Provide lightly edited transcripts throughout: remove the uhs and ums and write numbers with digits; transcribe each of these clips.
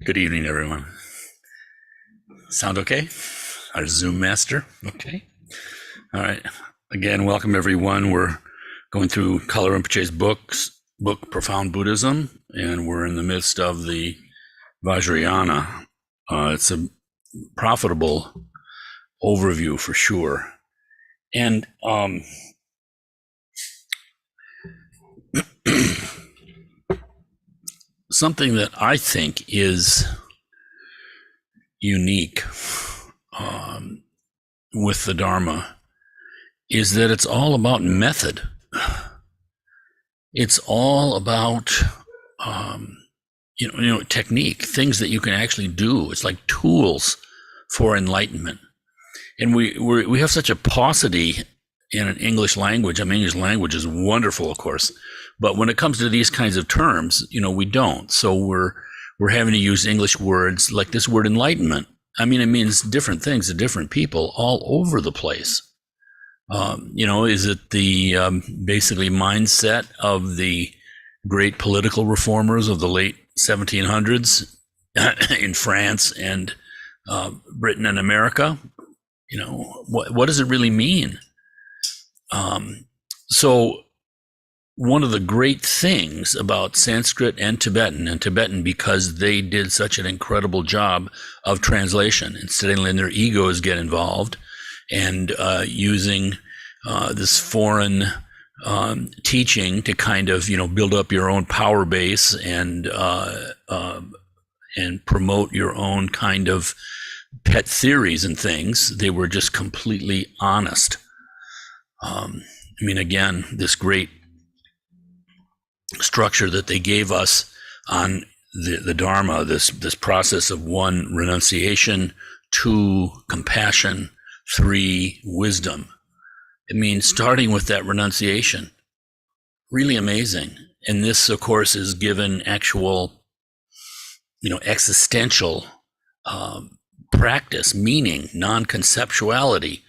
Good evening, everyone. Sound okay? Our Zoom master? Okay. All right. Again, welcome everyone. We're going through Kalar Rinpoche's book, Profound Buddhism, and we're in the midst of the Vajrayana. It's a profitable overview for sure. And something that I think is unique with the Dharma is that it's all about method. It's all about technique, things that you can actually do. It's like tools for enlightenment. And we have such a paucity in an English language. I mean, English language is wonderful, of course, but when it comes to these kinds of terms, we don't. So we're having to use English words like this word enlightenment. I mean, it means different things to different people all over the place. Is it the basically mindset of the great political reformers of the late 1700s in France and Britain and America? What does it really mean? So one of the great things about Sanskrit and Tibetan, because they did such an incredible job of translation, instead of letting their egos get involved and using this foreign teaching to kind of, build up your own power base and promote your own kind of pet theories and things. They were just completely honest. Again, this great structure that they gave us on the Dharma, this process of 1, renunciation, 2, compassion, 3, wisdom. It means starting with that renunciation. Really amazing. And this, of course, is given actual, existential practice, meaning, non-conceptuality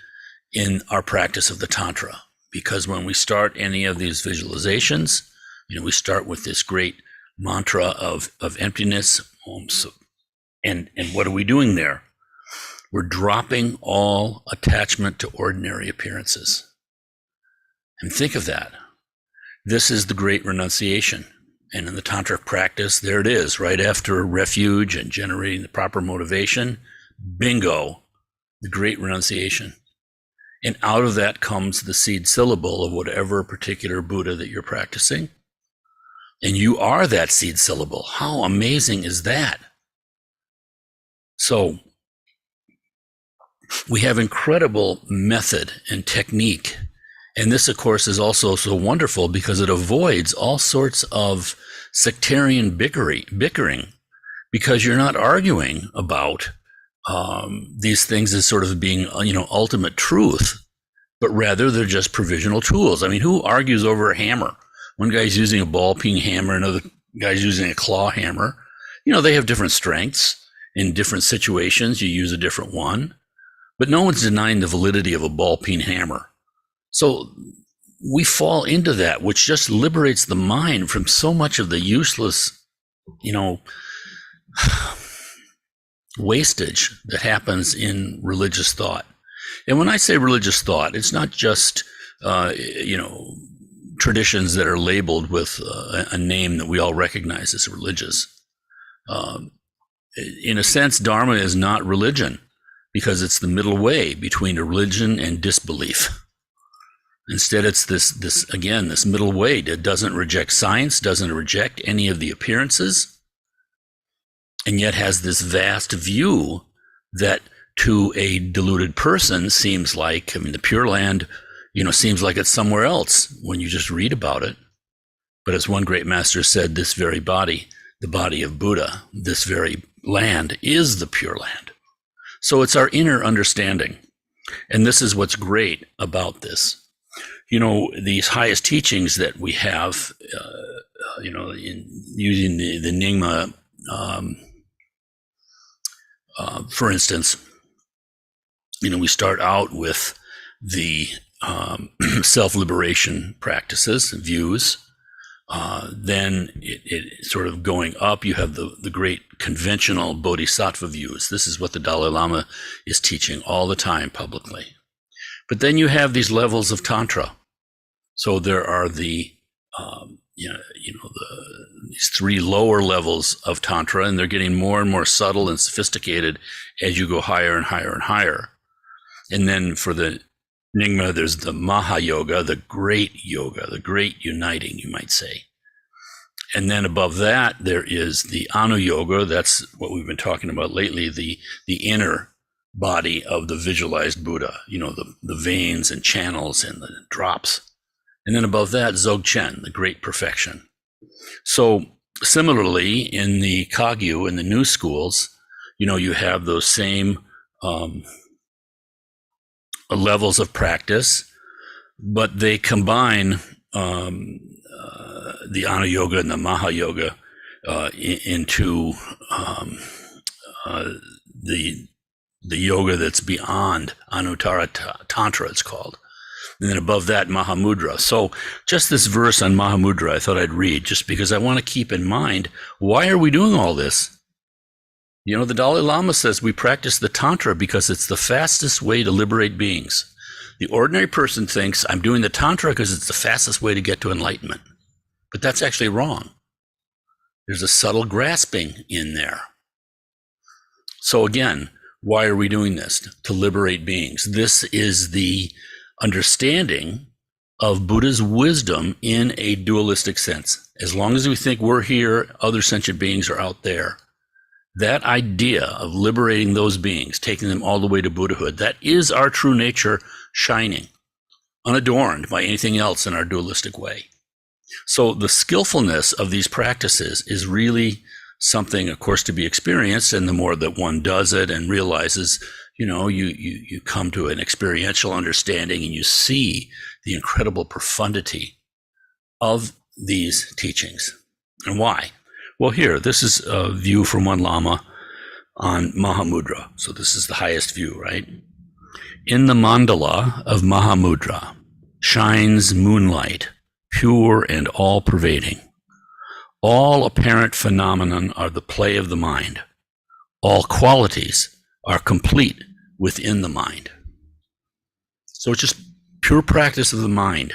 in our practice of the Tantra. Because when we start any of these visualizations, we start with this great mantra of emptiness. And what are we doing there? We're dropping all attachment to ordinary appearances. And think of that. This is the great renunciation. And in the tantric practice, there it is, right after refuge and generating the proper motivation. Bingo, the great renunciation. And out of that comes the seed syllable of whatever particular Buddha that you're practicing. And you are that seed syllable. How amazing is that? So we have incredible method and technique. And this, of course, is also so wonderful because it avoids all sorts of sectarian bickering, because you're not arguing about these things as sort of being, ultimate truth, but rather they're just provisional tools. I mean, who argues over a hammer? One guy's using a ball-peen hammer, another guy's using a claw hammer. They have different strengths. In different situations, you use a different one. But no one's denying the validity of a ball-peen hammer. So we fall into that, which just liberates the mind from so much of the useless, wastage that happens in religious thought. And when I say religious thought, it's not just, traditions that are labeled with a name that we all recognize as religious. In a sense, Dharma is not religion, because it's the middle way between a religion and disbelief. Instead, it's this middle way that doesn't reject science, doesn't reject any of the appearances, and yet has this vast view that to a deluded person seems like, the Pure Land, seems like it's somewhere else when you just read about it. But as one great master said, this very body, the body of Buddha, this very land is the Pure Land. So it's our inner understanding. And this is what's great about this. These highest teachings that we have in using the Nyingma, for instance, we start out with the self-liberation practices, views. Then it sort of going up, you have the great conventional bodhisattva views. This is what the Dalai Lama is teaching all the time publicly. But then you have these levels of Tantra. So there are these three lower levels of Tantra, and they're getting more and more subtle and sophisticated as you go higher and higher and higher. And then for the Nyingma, there's the Maha Yoga, the great uniting, you might say. And then above that, there is the Anu Yoga. That's what we've been talking about lately, the inner body of the visualized Buddha, the veins and channels and the drops. And then above that, Dzogchen, the great perfection. So similarly, in the Kagyu, in the new schools, you have those same levels of practice, but they combine the Anu Yoga and the Maha Yoga into the yoga that's beyond Anuttara Tantra, it's called. And then above that, Mahamudra. So just this verse on Mahamudra, I thought I'd read, just because I want to keep in mind, why are we doing all this? The Dalai Lama says we practice the Tantra because it's the fastest way to liberate beings. The ordinary person thinks I'm doing the Tantra because it's the fastest way to get to enlightenment. But that's actually wrong. There's a subtle grasping in there. So again, why are we doing this? To liberate beings. This is the understanding of Buddha's wisdom in a dualistic sense. As long as we think we're here, other sentient beings are out there. That idea of liberating those beings, taking them all the way to Buddhahood, that is our true nature shining, unadorned by anything else in our dualistic way. So the skillfulness of these practices is really something, of course, to be experienced. And the more that one does it and realizes, you come to an experiential understanding and you see the incredible profundity of these teachings. And why? Well, here, this is a view from one Lama on Mahamudra. So this is the highest view, right? In the mandala of Mahamudra shines moonlight, pure and all-pervading. All apparent phenomenon are the play of the mind. All qualities are complete within the mind. So it's just pure practice of the mind.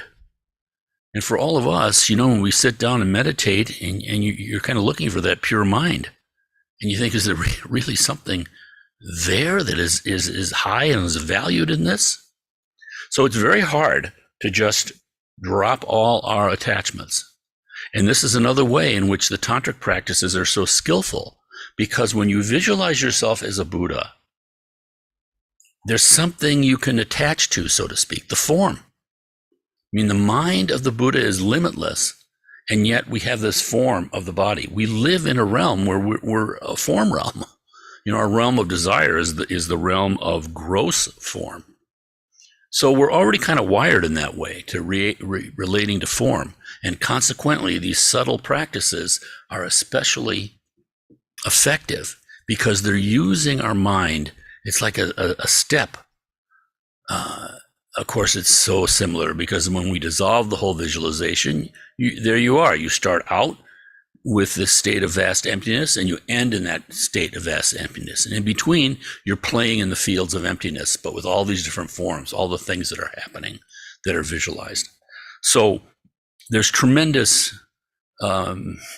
And for all of us, when we sit down and meditate and you're kind of looking for that pure mind, and you think, is there really something there that is high and is valued in this? So it's very hard to just drop all our attachments. And this is another way in which the tantric practices are so skillful, because when you visualize yourself as a Buddha, there's something you can attach to, so to speak, the form. The mind of the Buddha is limitless, and yet we have this form of the body. We live in a realm where we're a form realm. Our realm of desire is the realm of gross form. So we're already kind of wired in that way to relating to form. And consequently, these subtle practices are especially effective because they're using our mind. It's like a step. Of course, it's so similar because when we dissolve the whole visualization, there you are. You start out with this state of vast emptiness and you end in that state of vast emptiness. And in between, you're playing in the fields of emptiness, but with all these different forms, all the things that are happening that are visualized. So there's tremendous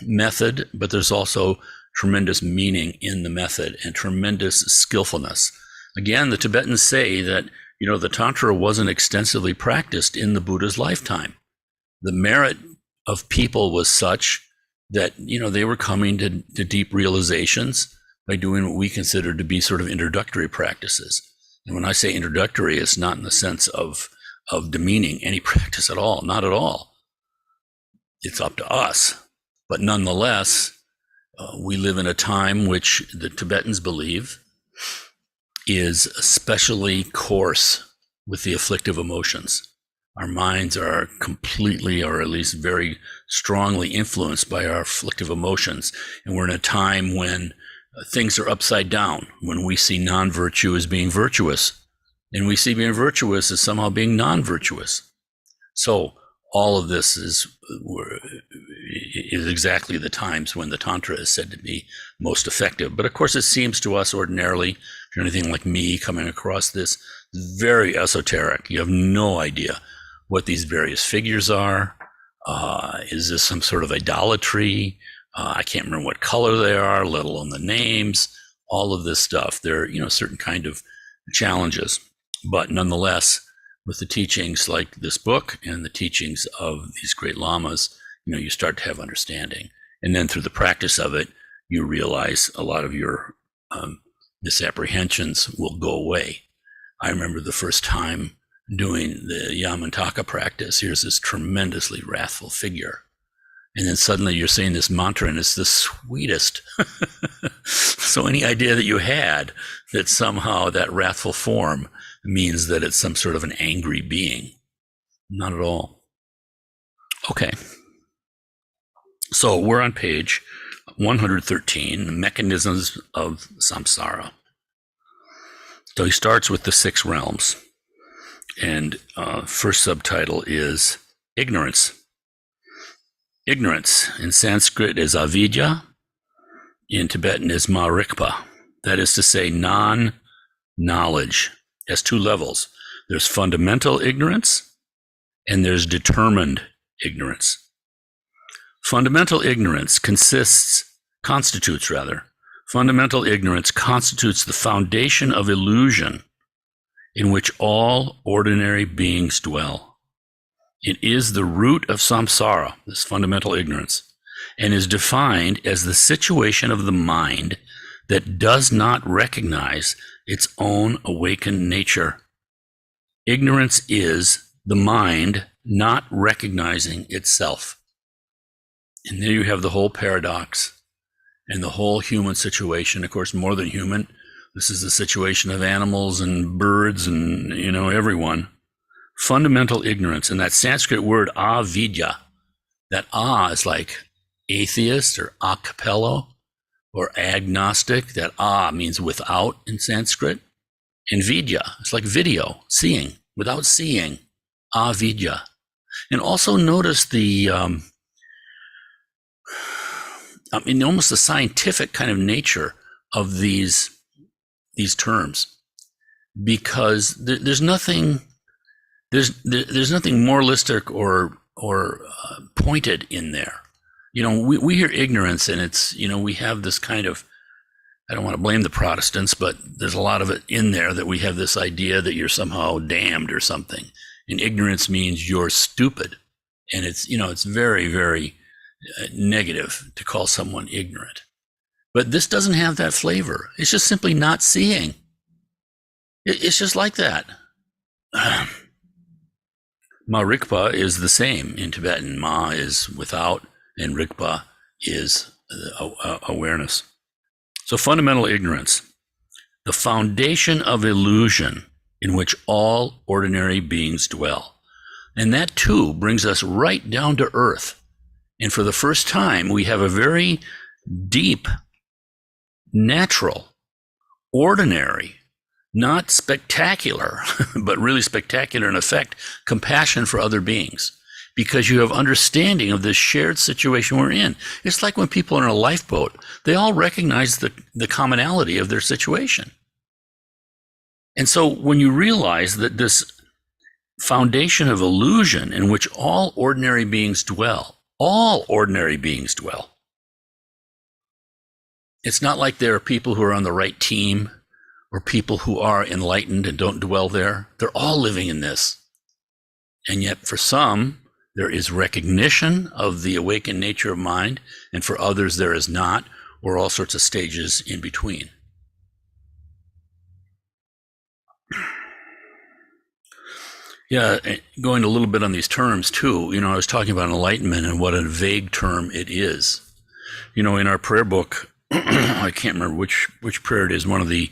method, but there's also tremendous meaning in the method and tremendous skillfulness. Again, the Tibetans say that the Tantra wasn't extensively practiced in the Buddha's lifetime. The merit of people was such that, they were coming to deep realizations by doing what we consider to be sort of introductory practices. And when I say introductory, it's not in the sense of demeaning any practice at all, not at all. It's up to us. But nonetheless, we live in a time which the Tibetans believe is especially coarse with the afflictive emotions. Our minds are completely, or at least very strongly influenced by our afflictive emotions. And we're in a time when things are upside down, when we see non-virtue as being virtuous, and we see being virtuous as somehow being non-virtuous. So all of this is exactly the times when the Tantra is said to be most effective. But of course, it seems to us ordinarily, if you're anything like me coming across this, very esoteric. You have no idea what these various figures are. Is this some sort of idolatry? I can't remember what color they are, let alone the names, all of this stuff. There are, certain kind of challenges. But nonetheless, with the teachings like this book and the teachings of these great lamas, you start to have understanding. And then through the practice of it, you realize a lot of your misapprehensions will go away. I remember the first time doing the Yamantaka practice. Here's this tremendously wrathful figure. And then suddenly you're saying this mantra and it's the sweetest. So any idea that you had that somehow that wrathful form means that it's some sort of an angry being. Not at all. Okay. So we're on page 113, the mechanisms of samsara. So he starts with the 6 realms. And first subtitle is ignorance. Ignorance in Sanskrit is avidya. In Tibetan is marikpa. That is to say, non-knowledge. It has 2 levels. There's fundamental ignorance and there's determined ignorance. Fundamental ignorance constitutes the foundation of illusion in which all ordinary beings dwell. It is the root of samsara, this fundamental ignorance, and is defined as the situation of the mind that does not recognize its own awakened nature. Ignorance is the mind not recognizing itself. And there you have the whole paradox and the whole human situation. Of course, more than human, this is the situation of animals and birds and, everyone. Fundamental ignorance. And that Sanskrit word avidya, that is like atheist or a cappella or agnostic. That means without in Sanskrit. And vidya, it's like video, seeing, without seeing, avidya. And also notice the, almost the scientific kind of nature of these terms, because there's nothing moralistic or pointed in there. We hear ignorance, and it's we have this kind of, I don't want to blame the Protestants, but there's a lot of it in there that we have this idea that you're somehow damned or something, and ignorance means you're stupid, and it's very, very negative to call someone ignorant. But this doesn't have that flavor. It's just simply not seeing. It's just like that. Marikpa is the same in Tibetan. Ma is without, and Rikpa is awareness. So fundamental ignorance, the foundation of illusion in which all ordinary beings dwell. And that too brings us right down to earth. And for the first time, we have a very deep, natural, ordinary, not spectacular, but really spectacular in effect, compassion for other beings, because you have understanding of this shared situation we're in. It's like when people are in a lifeboat, they all recognize the commonality of their situation. And so when you realize that this foundation of illusion in which all ordinary beings dwell, it's not like there are people who are on the right team or people who are enlightened and don't dwell there. They're all living in this. And yet for some, there is recognition of the awakened nature of mind, and for others there is not, or all sorts of stages in between. Yeah, going a little bit on these terms too, I was talking about enlightenment and what a vague term it is. In our prayer book, I can't remember which prayer it is, one of the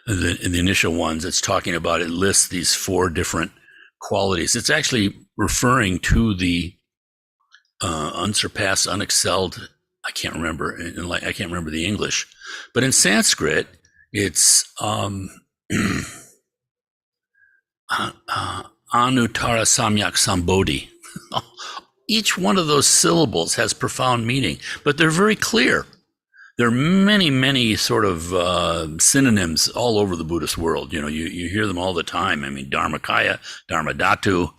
initial ones it's talking about, it lists these 4 different qualities. It's actually referring to the unsurpassed, unexcelled. I can't remember the English, but in Sanskrit, it's Anuttara Samyak Sambodhi. Each one of those syllables has profound meaning, but they're very clear. There are many, many sort of synonyms all over the Buddhist world. You hear them all the time. I mean, Dharmakaya, Dharmadhatu.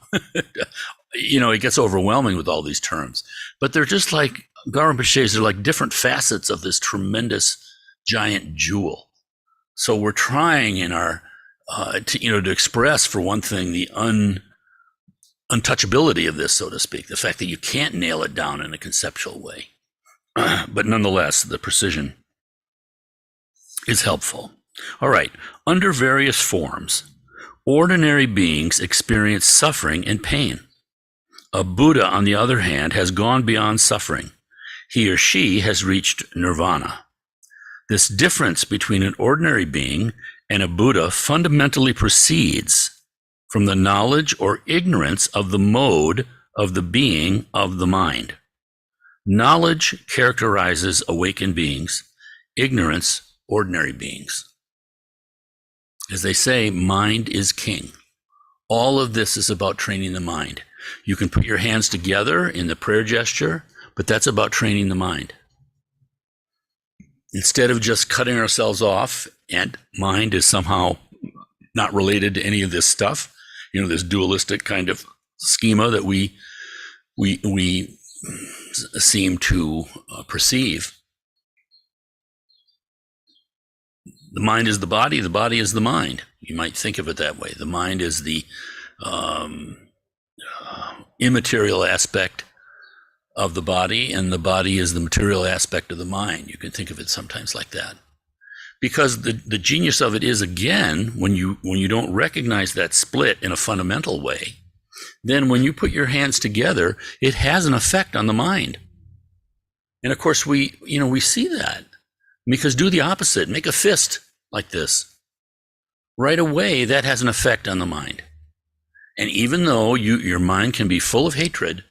It gets overwhelming with all these terms. But they're just like Garinpoches, they're like different facets of this tremendous giant jewel. So we're trying in our, to express, for one thing, the untouchability of this, so to speak, the fact that you can't nail it down in a conceptual way. But nonetheless, the precision is helpful. All right. Under various forms, ordinary beings experience suffering and pain. A Buddha, on the other hand, has gone beyond suffering. He or she has reached nirvana. This difference between an ordinary being and a Buddha fundamentally proceeds from the knowledge or ignorance of the mode of the being of the mind. Knowledge characterizes awakened beings, ignorance, ordinary beings. As they say, mind is king. All of this is about training the mind. You can put your hands together in the prayer gesture, but that's about training the mind. Instead of just cutting ourselves off, and mind is somehow not related to any of this stuff, this dualistic kind of schema that we seem to perceive. The mind is the body is the mind. You might think of it that way. The mind is the immaterial aspect of the body, and the body is the material aspect of the mind. You can think of it sometimes like that. Because the genius of it is, again, when you don't recognize that split in a fundamental way, then when you put your hands together, it has an effect on the mind. And of course, we see that, because do the opposite, make a fist like this. Right away, that has an effect on the mind. And even though your mind can be full of hatred,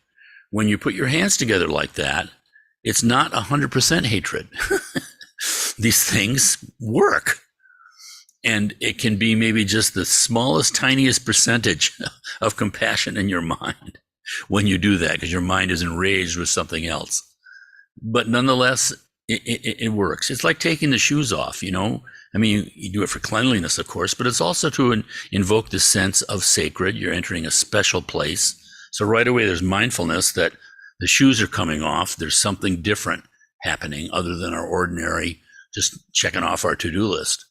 when you put your hands together like that, it's not 100% hatred. These things work. And it can be maybe just the smallest, tiniest percentage of compassion in your mind when you do that, because your mind is enraged with something else. But nonetheless, it works. It's like taking the shoes off, I mean, you do it for cleanliness, of course, but it's also to invoke the sense of sacred. You're entering a special place. So right away, there's mindfulness that the shoes are coming off. There's something different happening other than our ordinary, just checking off our to-do list.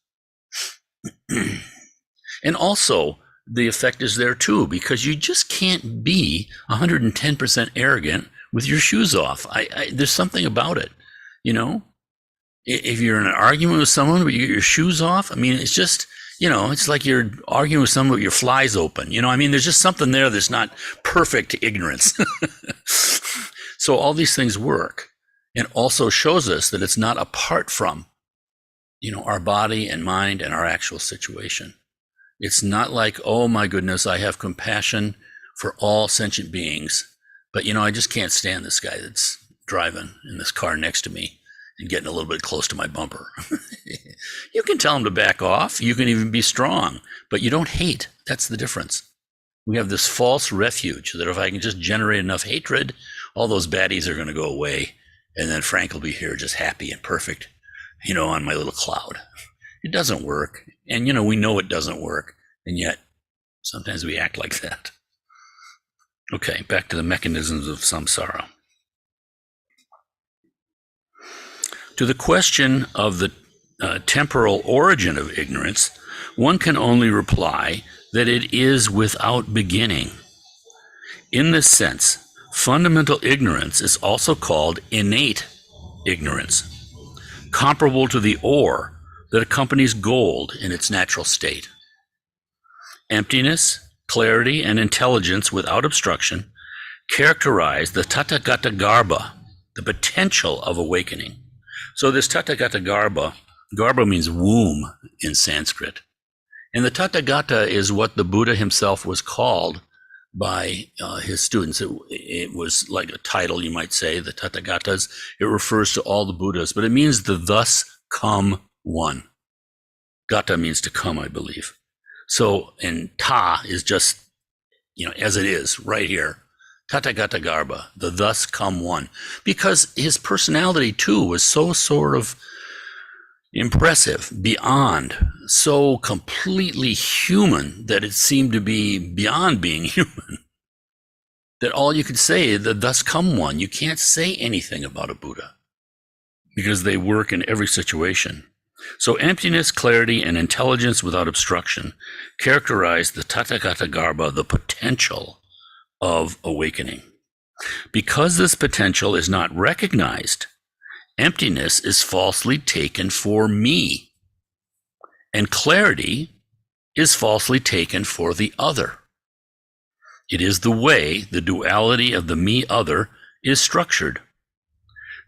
And also, the effect is there too, because you just can't be 110% arrogant with your shoes off. There's something about it, If you're in an argument with someone, but you get your shoes off, I mean, it's just, it's like you're arguing with someone with your flies open. I mean, there's just something there that's not perfect ignorance. So all these things work, and also shows us that it's not apart from, our body and mind and our actual situation. It's not like, oh my goodness, I have compassion for all sentient beings, but I just can't stand this guy that's driving in this car next to me and getting a little bit close to my bumper. You can tell him to back off. You can even be strong, but you don't hate. That's the difference. We have this false refuge that if I can just generate enough hatred, all those baddies are going to go away. And then Frank will be here just happy and perfect, on my little cloud. It doesn't work. And, we know it doesn't work. And yet sometimes we act like that. Okay, back to the mechanisms of samsara. To the question of the temporal origin of ignorance, one can only reply that it is without beginning. In this sense, fundamental ignorance is also called innate ignorance, comparable to the ore that accompanies gold in its natural state. Emptiness, clarity, and intelligence without obstruction characterize the Tathagata Garbha, the potential of awakening. So this Tathagata Garbha means womb in Sanskrit. And the Tathagata is what the Buddha himself was called by his students. It was like a title, you might say, the Tathagatas. It refers to all the Buddhas, but it means the thus come one. Gata means to come, I believe. So, and ta is just, as it is right here. Tathagata Garbha, the thus come one. Because his personality too was so sort of impressive, beyond, so completely human that it seemed to be beyond being human. That all you could say, the thus come one, you can't say anything about a Buddha because they work in every situation. So emptiness, clarity, and intelligence without obstruction characterize the Tathagata Garbha, the potential of awakening. Because this potential is not recognized, emptiness is falsely taken for me, and clarity is falsely taken for the other. It is the way the duality of the me-other is structured.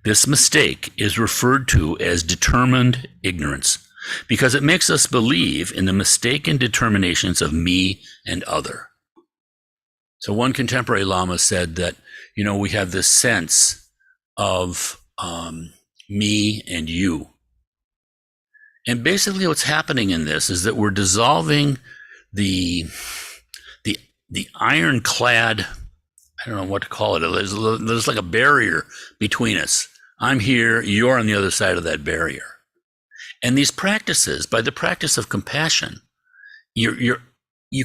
This mistake is referred to as determined ignorance, because it makes us believe in the mistaken determinations of me and other. So one contemporary Lama said that, we have this sense of me and you. And basically what's happening in this is that we're dissolving the ironclad, I don't know what to call it. There's like a barrier between us. I'm here, you're on the other side of that barrier. And these practices, by the practice of compassion, you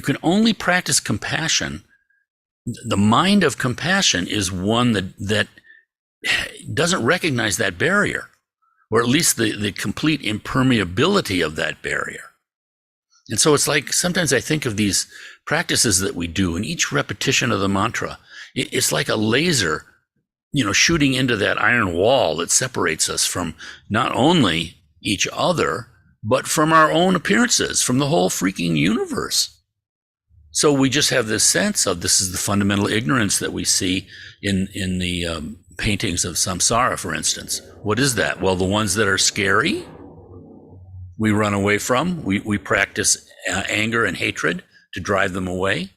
can only practice compassion. The mind of compassion is one that doesn't recognize that barrier, or at least the complete impermeability of that barrier. And so it's like, sometimes I think of these practices that we do, and each repetition of the mantra, it's like a laser, shooting into that iron wall that separates us from not only each other, but from our own appearances, from the whole freaking universe. So we just have this sense of, this is the fundamental ignorance that we see in the paintings of samsara, for instance. What is that? Well, the ones that are scary, we run away from. We practice anger and hatred to drive them away.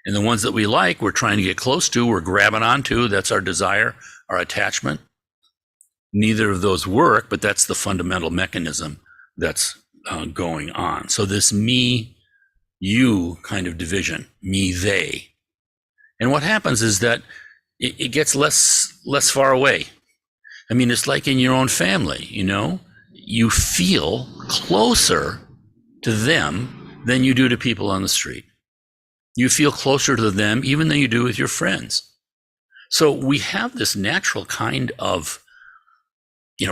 And the ones that we like, we're trying to get close to, we're grabbing onto. That's our desire, our attachment. Neither of those work, but that's the fundamental mechanism that's going on. So this me, you kind of division, me, they. And what happens is that it gets less far away. I mean, it's like in your own family, you feel closer to them than you do to people on the street. You feel closer to them even than you do with your friends. So we have this natural kind of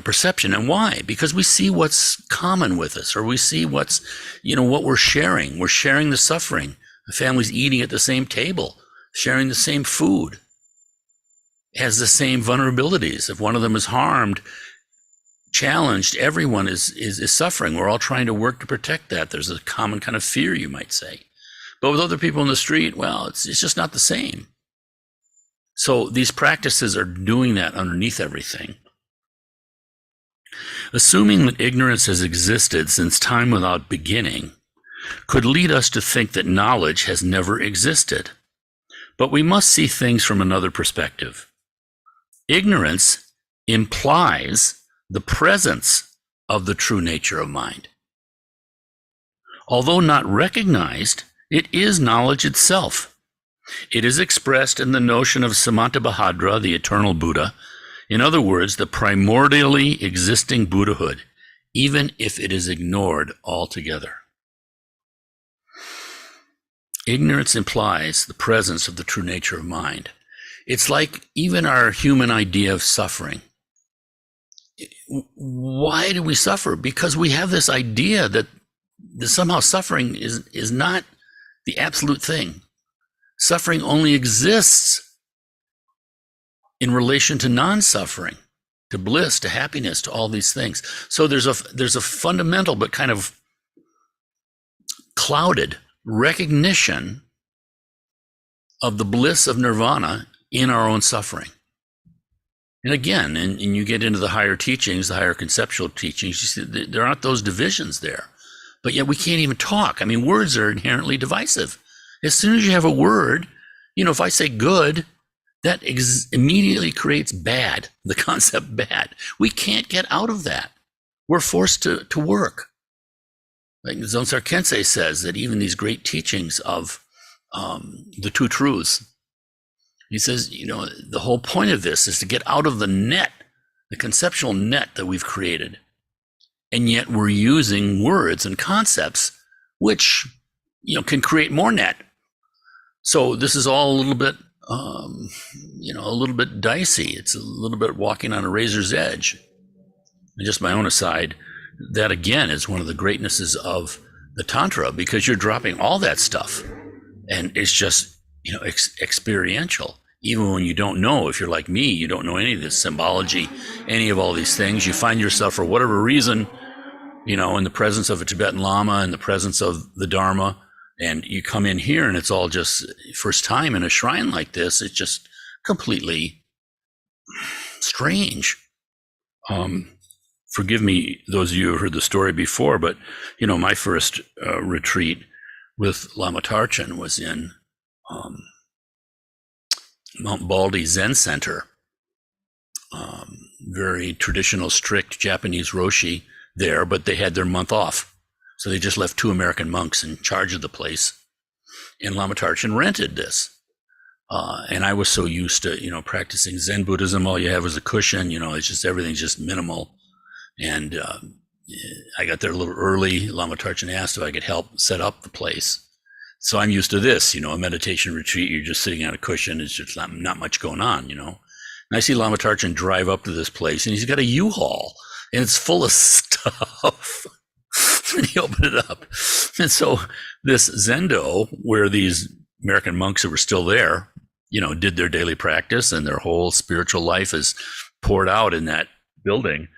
perception. And why? Because we see what's common with us, or we see what's, what we're sharing. We're sharing the suffering. The family's eating at the same table, sharing the same food, has the same vulnerabilities. If one of them is harmed, challenged, everyone is suffering. We're all trying to work to protect that. There's a common kind of fear, you might say. But with other people in the street, well, it's just not the same. So these practices are doing that underneath everything. Assuming that ignorance has existed since time without beginning could lead us to think that knowledge has never existed. But we must see things from another perspective. Ignorance implies the presence of the true nature of mind. Although not recognized, it is knowledge itself. It is expressed in the notion of Samantabhadra, the eternal Buddha. In other words, the primordially existing Buddhahood, even if it is ignored altogether. Ignorance implies the presence of the true nature of mind. It's like even our human idea of suffering. Why do we suffer? Because we have this idea that somehow suffering is not the absolute thing. Suffering only exists in relation to non-suffering, to bliss, to happiness, to all these things. So there's a fundamental but kind of clouded recognition of the bliss of nirvana in our own suffering. And again, and you get into the higher teachings, the higher conceptual teachings, you see there aren't those divisions there. But yet we can't even talk. I mean, words are inherently divisive. As soon as you have a word, If I say good, that immediately creates bad, the concept bad. We can't get out of that. We're forced to work. Like Zonsar Kensei says that even these great teachings of the two truths, he says, the whole point of this is to get out of the net, the conceptual net that we've created. And yet we're using words and concepts which, can create more net. So this is all a little bit, a little bit dicey. It's a little bit walking on a razor's edge. And just my own aside, that again is one of the greatnesses of the Tantra, because you're dropping all that stuff and it's just, experiential. Even when you don't know, if you're like me, you don't know any of this symbology, any of all these things, you find yourself for whatever reason, in the presence of a Tibetan Lama, in the presence of the Dharma, and you come in here and it's all just first time in a shrine like this. It's just completely strange. Forgive me, those of you who heard the story before, but, my first retreat with Lama Tarchin was in Mount Baldy Zen Center. Very traditional, strict Japanese Roshi there, but they had their month off. So they just left 2 American monks in charge of the place. And Lama Tarchin rented this. And I was so used to, practicing Zen Buddhism. All you have is a cushion, it's just, everything's just minimal. And I got there a little early. Lama Tarchin asked if I could help set up the place. So I'm used to this, a meditation retreat. You're just sitting on a cushion. It's just not much going on, And I see Lama Tarchin drive up to this place, and he's got a U-Haul, and it's full of stuff. And he opened it up. And so this Zendo, where these American monks who were still there, did their daily practice, and their whole spiritual life is poured out in that building,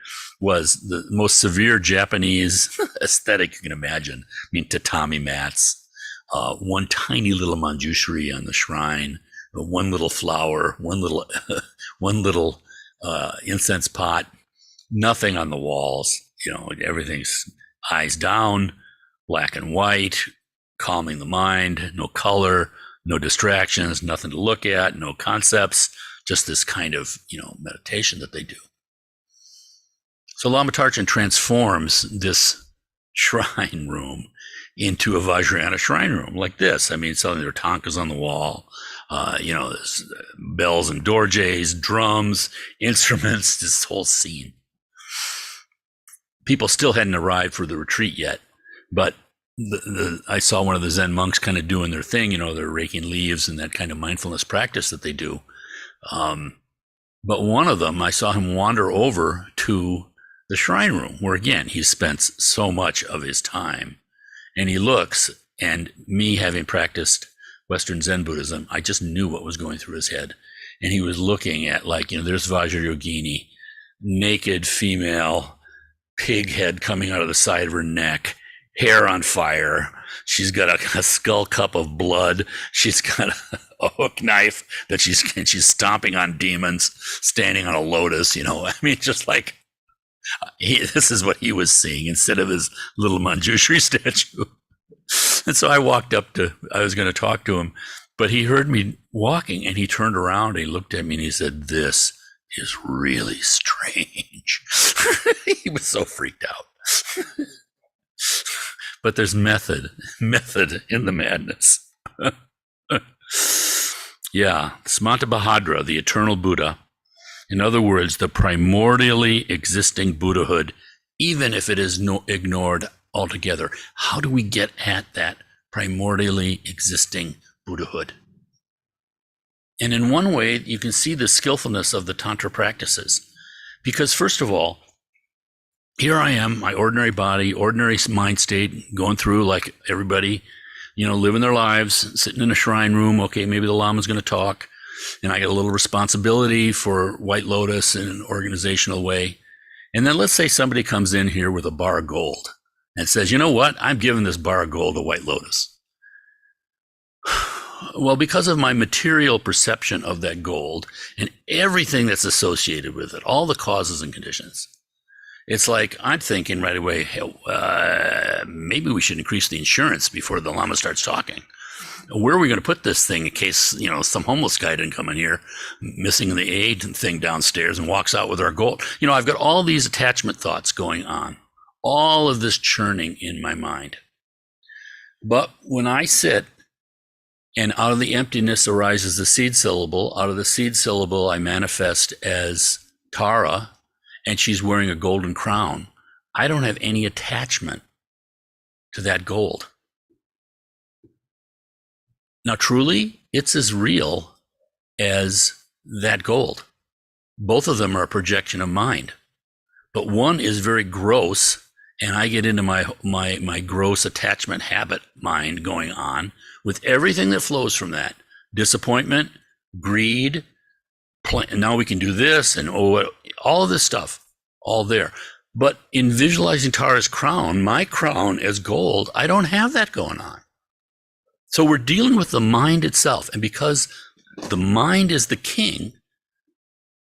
was the most severe Japanese aesthetic you can imagine. I mean, tatami mats, one tiny little manjushri on the shrine, one little flower, one little incense pot, nothing on the walls. Everything's eyes down, black and white, calming the mind, no color, no distractions, nothing to look at, no concepts, just this kind of, meditation that they do. So Lama Tarchin transforms this shrine room into a Vajrayana shrine room like this. I mean, suddenly there are tankas on the wall, there's bells and dorjes, drums, instruments, this whole scene. People still hadn't arrived for the retreat yet, but I saw one of the Zen monks kind of doing their thing, they're raking leaves and that kind of mindfulness practice that they do. But one of them, I saw him wander over to the shrine room where, again, he spent so much of his time. And he looks, and me having practiced Western Zen Buddhism, I just knew what was going through his head. And he was looking at, there's Vajrayogini, naked female, pig head coming out of the side of her neck, hair on fire. She's got a skull cup of blood. She's got a hook knife that she's stomping on demons, standing on a lotus, I mean, just like, this is what he was seeing instead of his little Manjushri statue. And so I walked up I was going to talk to him, but he heard me walking and he turned around and he looked at me and he said, "This is really strange." He was so freaked out. But there's method in the madness. Yeah, Samantabhadra, the eternal Buddha. In other words, the primordially existing Buddhahood, even if it is ignored altogether. How do we get at that primordially existing Buddhahood? And in one way, you can see the skillfulness of the Tantra practices. Because first of all, here I am, my ordinary body, ordinary mind state, going through like everybody, living their lives, sitting in a shrine room. Okay, maybe the Lama's going to talk. And I get a little responsibility for White Lotus in an organizational way. And then let's say somebody comes in here with a bar of gold and says, "You know what? I'm giving this bar of gold to White Lotus." Well, because of my material perception of that gold and everything that's associated with it, all the causes and conditions, it's like I'm thinking right away, hey, maybe we should increase the insurance before the Lama starts talking. Where are we going to put this thing in case, some homeless guy didn't come in here missing the aid thing downstairs and walks out with our gold? I've got all these attachment thoughts going on, all of this churning in my mind. But when I sit and out of the emptiness arises the seed syllable, out of the seed syllable I manifest as Tara, and she's wearing a golden crown, I don't have any attachment to that gold. Now, truly, it's as real as that gold. Both of them are a projection of mind, but one is very gross, and I get into my gross attachment habit mind going on with everything that flows from that: disappointment, greed. Now we can do this, and all of this stuff, all there. But in visualizing Tara's crown, my crown as gold, I don't have that going on. So we're dealing with the mind itself. And because the mind is the king,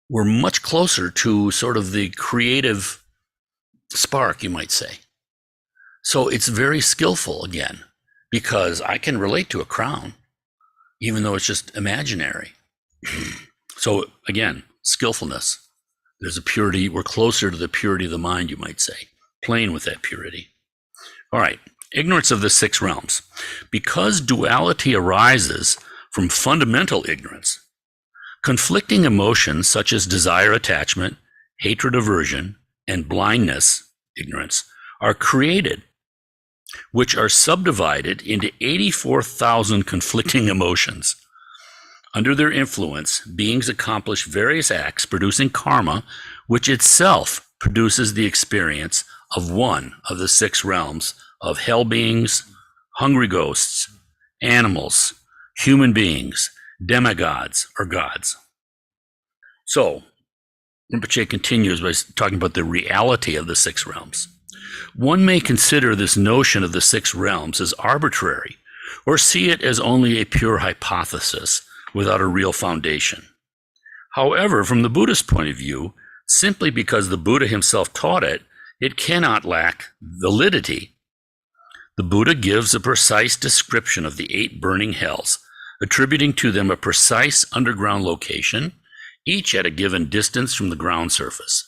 we're much closer to sort of the creative spark, you might say. So it's very skillful again, because I can relate to a crown, even though it's just imaginary. So again, skillfulness. There's a purity. We're closer to the purity of the mind, you might say, playing with that purity. All right. Ignorance of the six realms. Because duality arises from fundamental ignorance, conflicting emotions such as desire, attachment, hatred, aversion, and blindness, ignorance, are created, which are subdivided into 84,000 conflicting emotions. Under their influence, beings accomplish various acts, producing karma, which itself produces the experience of one of the six realms of hell beings, hungry ghosts, animals, human beings, demigods, or gods. So, Rinpoche continues by talking about the reality of the six realms. One may consider this notion of the six realms as arbitrary, or see it as only a pure hypothesis without a real foundation. However, from the Buddhist point of view, simply because the Buddha himself taught it, it cannot lack validity. The Buddha gives a precise description of the 8 burning hells, attributing to them a precise underground location, each at a given distance from the ground surface.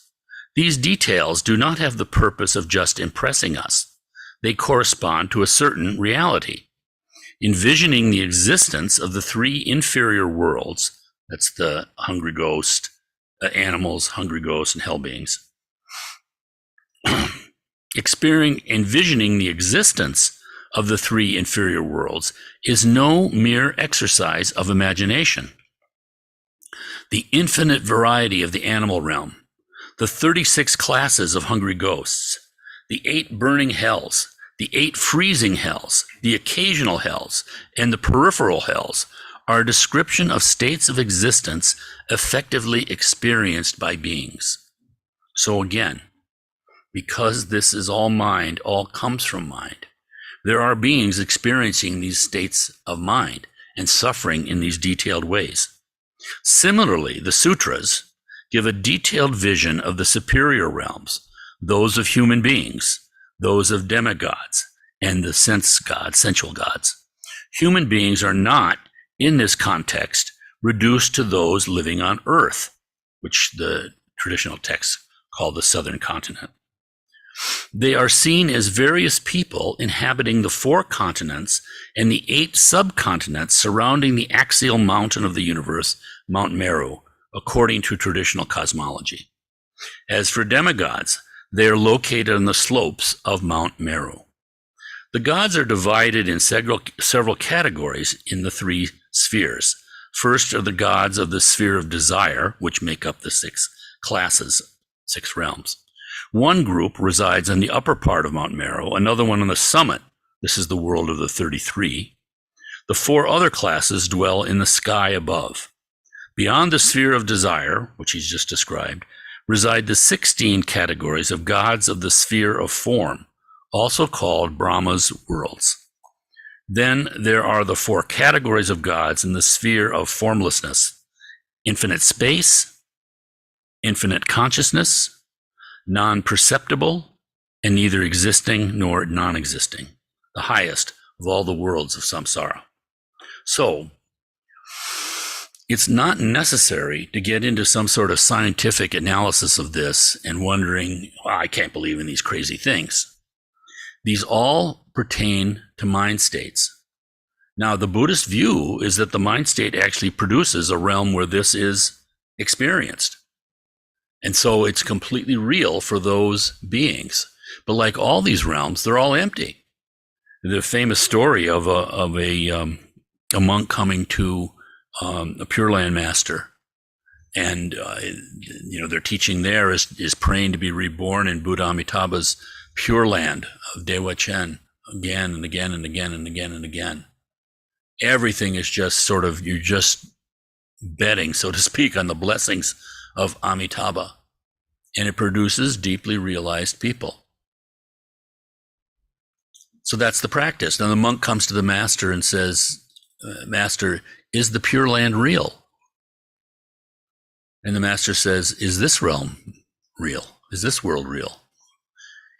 These details do not have the purpose of just impressing us. They correspond to a certain reality. Envisioning the existence of the 3 inferior worlds, that's the hungry ghost, animals, hungry ghosts, and hell beings, envisioning the existence of the 3 inferior worlds is no mere exercise of imagination. The infinite variety of the animal realm, the 36 classes of hungry ghosts, the 8 burning hells, the 8 freezing hells, the occasional hells, and the peripheral hells are a description of states of existence effectively experienced by beings. So again, because this is all mind, all comes from mind, there are beings experiencing these states of mind and suffering in these detailed ways. Similarly, the sutras give a detailed vision of the superior realms, those of human beings, those of demigods, and the sensual gods. Human beings are not, in this context, reduced to those living on earth, which the traditional texts call the southern continent. They are seen as various people inhabiting the 4 continents and the 8 subcontinents surrounding the axial mountain of the universe, Mount Meru, according to traditional cosmology. As for demigods, they are located on the slopes of Mount Meru. The gods are divided in several categories in the 3 spheres. First are the gods of the sphere of desire, which make up the 6 classes, 6 realms. One group resides on the upper part of Mount Meru, another one on the summit. This is the world of the 33. The 4 other classes dwell in the sky above. Beyond the sphere of desire, which he's just described, reside the 16 categories of gods of the sphere of form, also called Brahma's worlds. Then there are the 4 categories of gods in the sphere of formlessness: infinite space, infinite consciousness, non-perceptible, and neither existing nor non-existing, the highest of all the worlds of samsara. So it's not necessary to get into some sort of scientific analysis of this and wondering, well, I can't believe in these crazy things. These all pertain to mind states. Now, the Buddhist view is that the mind state actually produces a realm where this is experienced. And so it's completely real for those beings. But like all these realms, they're all empty. The famous story of a monk coming to a Pure Land master, and their teaching there is praying to be reborn in Buddha Amitabha's Pure Land of Dewa Chen again and again and again and again and again. Everything is just sort of, you're just betting, so to speak, on the blessings of Amitabha, and it produces deeply realized people. So that's the practice. Now the monk comes to the master and says, Master, is the Pure Land real? And the master says, is this realm real? Is this world real?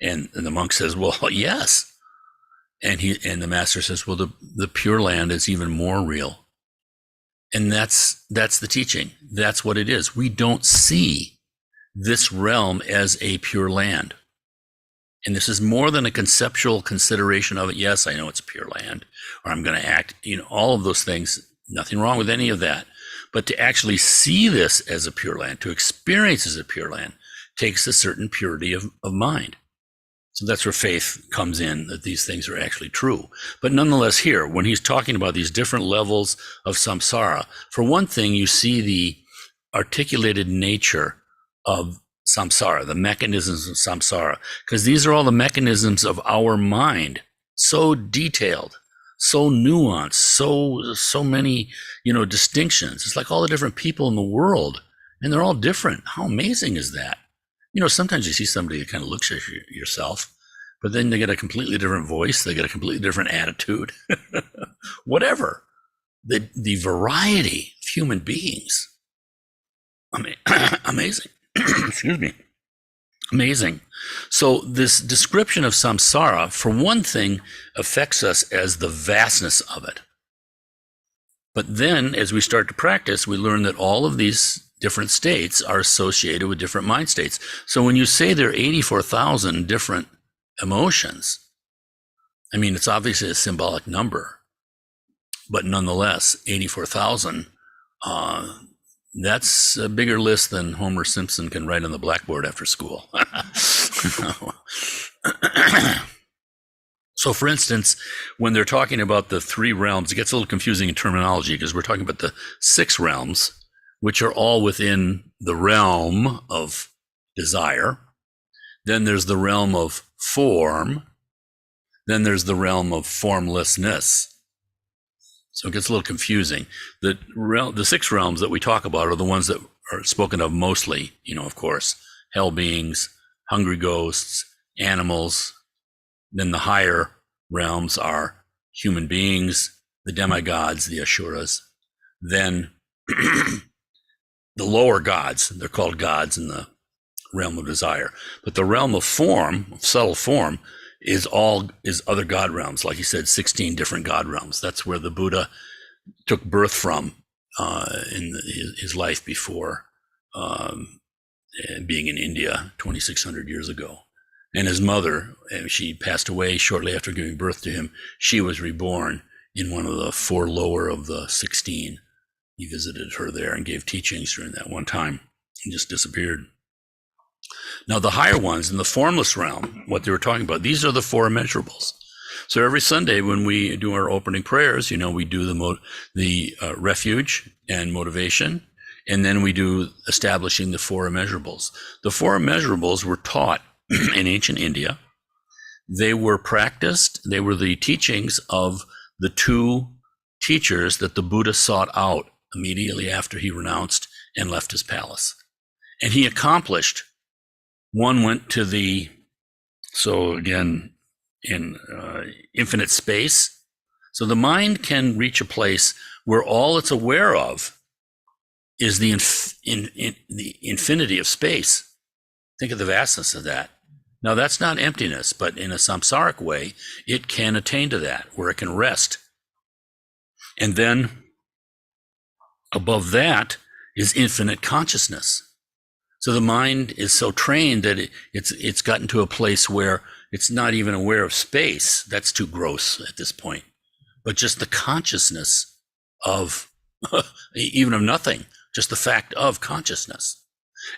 And the monk says, well, yes. And the master says, well, the Pure Land is even more real. And that's the teaching. That's what it is. We don't see this realm as a pure land. And this is more than a conceptual consideration of it. Yes, I know it's pure land, or I'm going to act, all of those things, nothing wrong with any of that. But to actually see this as a pure land, to experience as a pure land, takes a certain purity of mind. So that's where faith comes in, that these things are actually true. But nonetheless here, when he's talking about these different levels of samsara, for one thing, you see the articulated nature of samsara, the mechanisms of samsara, because these are all the mechanisms of our mind, so detailed, so nuanced, so many, distinctions. It's like all the different people in the world, and they're all different. How amazing is that? Sometimes you see somebody that kind of looks at yourself, but then they get a completely different voice. They get a completely different attitude, whatever. The variety of human beings. Amazing. Excuse me. Amazing. So this description of samsara, for one thing, affects us as the vastness of it. But then as we start to practice, we learn that all of these different states are associated with different mind states. So when you say there are 84,000 different emotions, it's obviously a symbolic number, but nonetheless, 84,000, that's a bigger list than Homer Simpson can write on the blackboard after school. So for instance, when they're talking about the three realms, it gets a little confusing in terminology because we're talking about the 6 realms, which are all within the realm of desire. Then there's the realm of form. Then there's the realm of formlessness. So it gets a little confusing. The 6 realms that we talk about are the ones that are spoken of mostly, of course, hell beings, hungry ghosts, animals. Then the higher realms are human beings, the demigods, the asuras. Then the lower gods, they're called gods in the realm of desire. But the realm of form, of subtle form, is other god realms. Like he said, 16 different god realms. That's where the Buddha took birth from in his life before being in India 2,600 years ago. And his mother, she passed away shortly after giving birth to him. She was reborn in one of the 4 lower of the 16. He visited her there and gave teachings during that one time and just disappeared. Now, the higher ones in the formless realm, what they were talking about, these are the 4 immeasurables. So every Sunday when we do our opening prayers, we do the refuge and motivation, and then we do establishing the 4 immeasurables. The 4 immeasurables were taught in ancient India. They were practiced. They were the teachings of the 2 teachers that the Buddha sought out immediately after he renounced and left his palace. And he accomplished. One went to in infinite space. So the mind can reach a place where all it's aware of is the infinity of space. Think of the vastness of that. Now, that's not emptiness, but in a samsaric way, it can attain to that, where it can rest. And then above that is infinite consciousness. So the mind is so trained that it's gotten to a place where it's not even aware of space. That's too gross at this point. But just the consciousness of, even of nothing, just the fact of consciousness.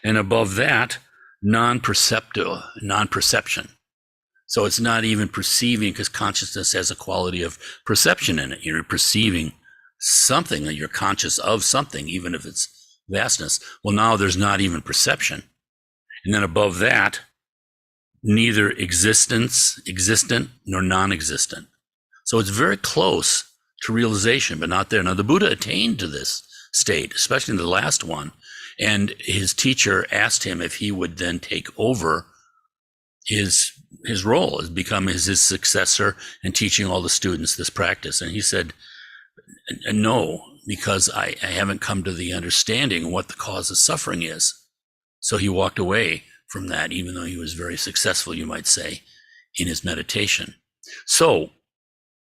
And above that, non-perception. So it's not even perceiving, because consciousness has a quality of perception in it. You're perceiving something, and you're conscious of something, even if it's vastness. Well, now there's not even perception. And then above that, neither existent nor non-existent. So it's very close to realization, but not there. Now, the Buddha attained to this state, especially in the last one. And his teacher asked him if he would then take over his role, as become his successor and teaching all the students this practice. And he said, no, because I haven't come to the understanding of what the cause of suffering is. So he walked away from that, even though he was very successful, you might say, in his meditation. So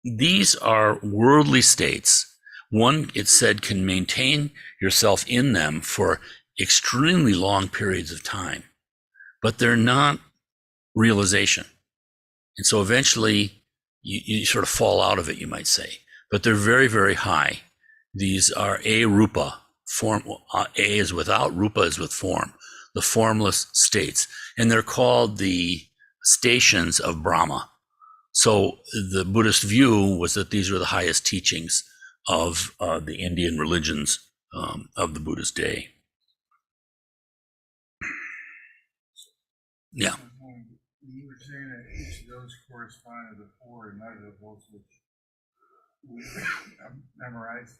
these are worldly states. One, it said, can maintain yourself in them for extremely long periods of time, but they're not realization. And so eventually you sort of fall out of it, you might say, but they're very, very high. These are arupa, form. A is without, rupa is with form, the formless states. And they're called the stations of Brahma. So the Buddhist view was that these were the highest teachings of the Indian religions of the Buddha's day. Yeah. You were saying that each of those correspond to the four immeasurables, which we memorized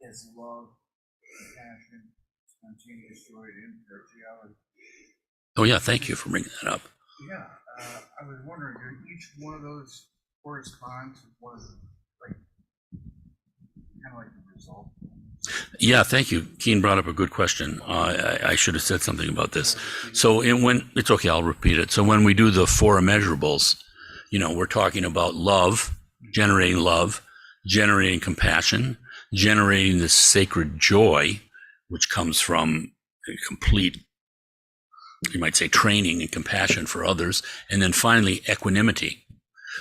as love, compassion, spontaneous joy, and impartiality. Oh, yeah. Thank you for bringing that up. Yeah. I was wondering, do each one of those correspond to what, like, kind of like the result? Yeah, thank you. Keen brought up a good question. I should have said something about this. So it's okay, I'll repeat it. So when we do the four immeasurables, we're talking about love, generating compassion, generating this sacred joy, which comes from a complete, you might say, training and compassion for others. And then finally, equanimity.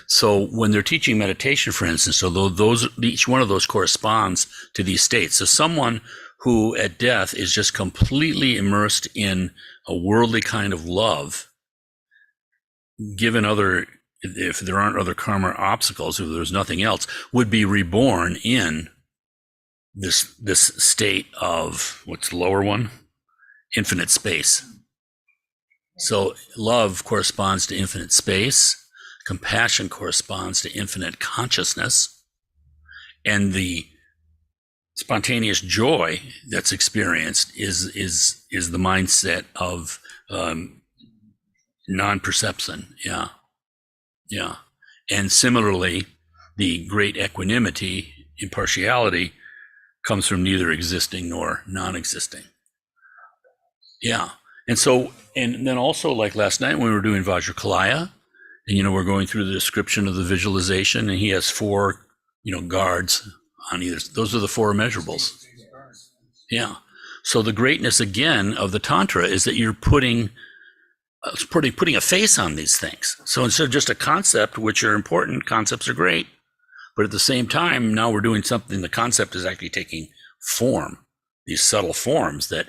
So when they're teaching meditation, for instance, although each one of those corresponds to these states. So someone who at death is just completely immersed in a worldly kind of love, given if there aren't other karma obstacles, if there's nothing else, would be reborn in this state of, what's the lower one? Infinite space. So love corresponds to infinite space. Compassion corresponds to infinite consciousness, and the spontaneous joy that's experienced is the mindset of non-perception. Yeah. And similarly, the great equanimity, impartiality, comes from neither existing nor non-existing. Yeah. And so, and then also, like last night when we were doing Vajrakalaya, and, we're going through the description of the visualization, and he has four, guards on either. Those are the four immeasurables. Yeah. So the greatness, again, of the Tantra is that you're putting a face on these things. So instead of just a concept, which are important, concepts are great, but at the same time, now we're doing something, the concept is actually taking form, these subtle forms that,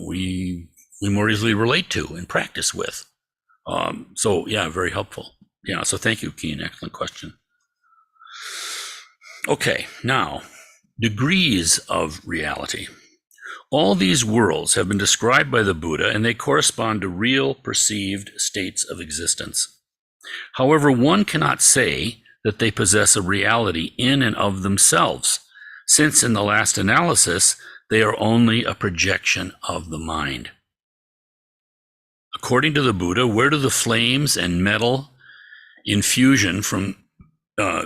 we more easily relate to and practice with. So yeah, very helpful. Yeah, so thank you, Keen. Excellent question. Okay, now, degrees of reality. All these worlds have been described by the Buddha, and they correspond to real perceived states of existence. However, one cannot say that they possess a reality in and of themselves, since in the last analysis, they are only a projection of the mind. According to the Buddha, where do the flames and metal infusion from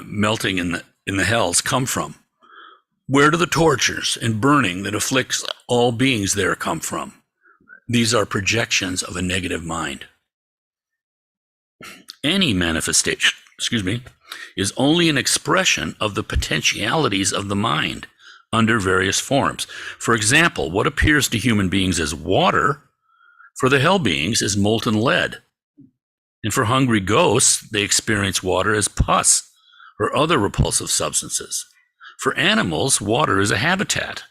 melting in the hells come from? Where do the tortures and burning that afflicts all beings there come from? These are projections of a negative mind. Any manifestation is only an expression of the potentialities of the mind under various forms. For example, what appears to human beings as water, for the hell beings is molten lead. And for hungry ghosts, they experience water as pus or other repulsive substances. For animals, water is a habitat.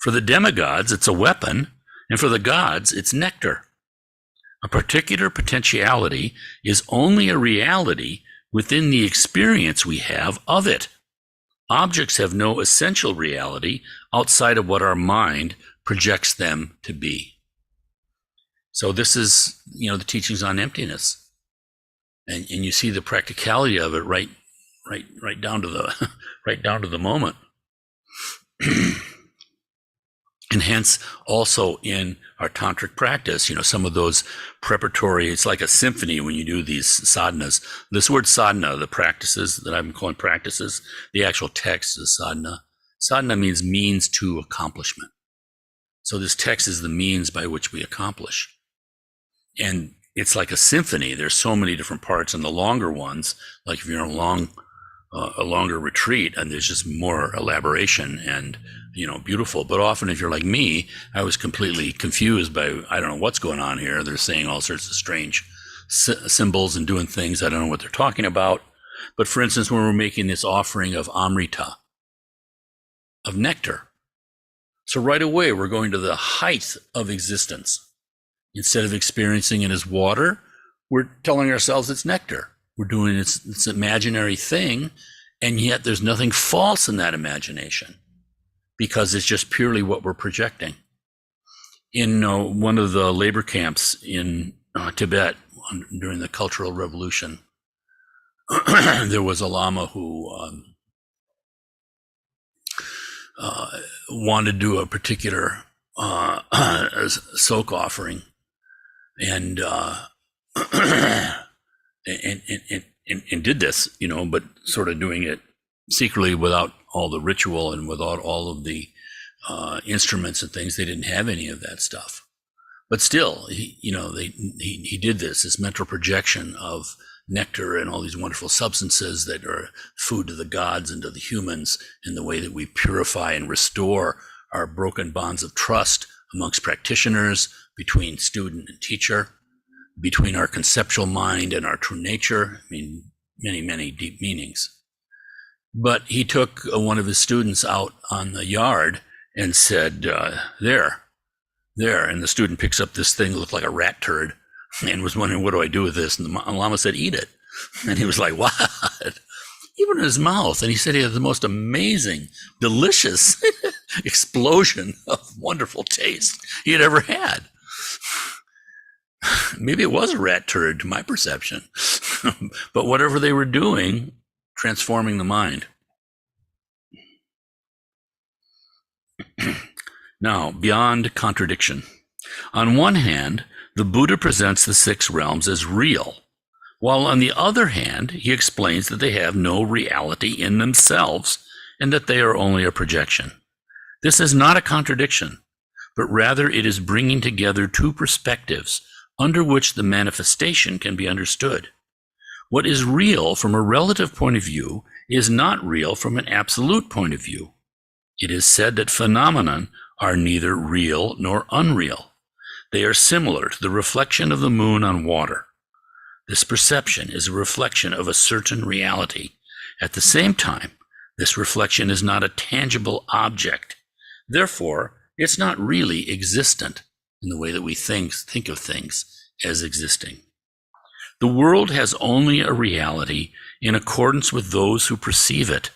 For the demigods, it's a weapon. And for the gods, it's nectar. A particular potentiality is only a reality within the experience we have of it. Objects have no essential reality outside of what our mind projects them to be. So this is, the teachings on emptiness. And you see the practicality of it right down to the right down to the moment. And hence also in our tantric practice, some of those preparatory, it's like a symphony when you do these sadhanas. This word sadhana, the practices that I'm calling practices, the actual text is sadhana. Sadhana means means to accomplishment. So this text is the means by which we accomplish. And it's like a symphony. There's so many different parts, and the longer ones, like if you're in a longer retreat, and there's just more elaboration and beautiful. But often, if you're like me, I was completely confused by, I don't know what's going on here. They're saying all sorts of strange symbols and doing things I don't know what they're talking about. But for instance, when we're making this offering of amrita, of nectar, so right away we're going to the height of existence. Instead of experiencing it as water, we're telling ourselves it's nectar. We're doing it's imaginary thing, and yet there's nothing false in that imagination because it's just purely what we're projecting. In one of the labor camps in Tibet during the Cultural Revolution, there was a Lama who wanted to do a particular soak offering, and did this, but sort of doing it secretly without all the ritual and without all of the instruments and things. They didn't have any of that stuff. But still, he did this mental projection of nectar and all these wonderful substances that are food to the gods and to the humans, in the way that we purify and restore our broken bonds of trust amongst practitioners, between student and teacher, between our conceptual mind and our true nature. many, many deep meanings. But he took one of his students out on the yard and said, there. And the student picks up this thing that looked like a rat turd and was wondering, what do I do with this? And the Lama said, eat it. And he was like, what? He put it in his mouth, and he said he had the most amazing, delicious explosion of wonderful taste he had ever had. Maybe it was a rat turd to my perception, but whatever they were doing, transforming the mind. Now, beyond contradiction. On one hand, the Buddha presents the 6 realms as real, while on the other hand, he explains that they have no reality in themselves and that they are only a projection. This is not a contradiction, but rather it is bringing together 2 perspectives under which the manifestation can be understood. What is real from a relative point of view is not real from an absolute point of view. It is said that phenomena are neither real nor unreal. They are similar to the reflection of the moon on water. This perception is a reflection of a certain reality. At the same time, this reflection is not a tangible object. Therefore, it's not really existent in the way that we think of things as existing. The world has only a reality in accordance with those who perceive it.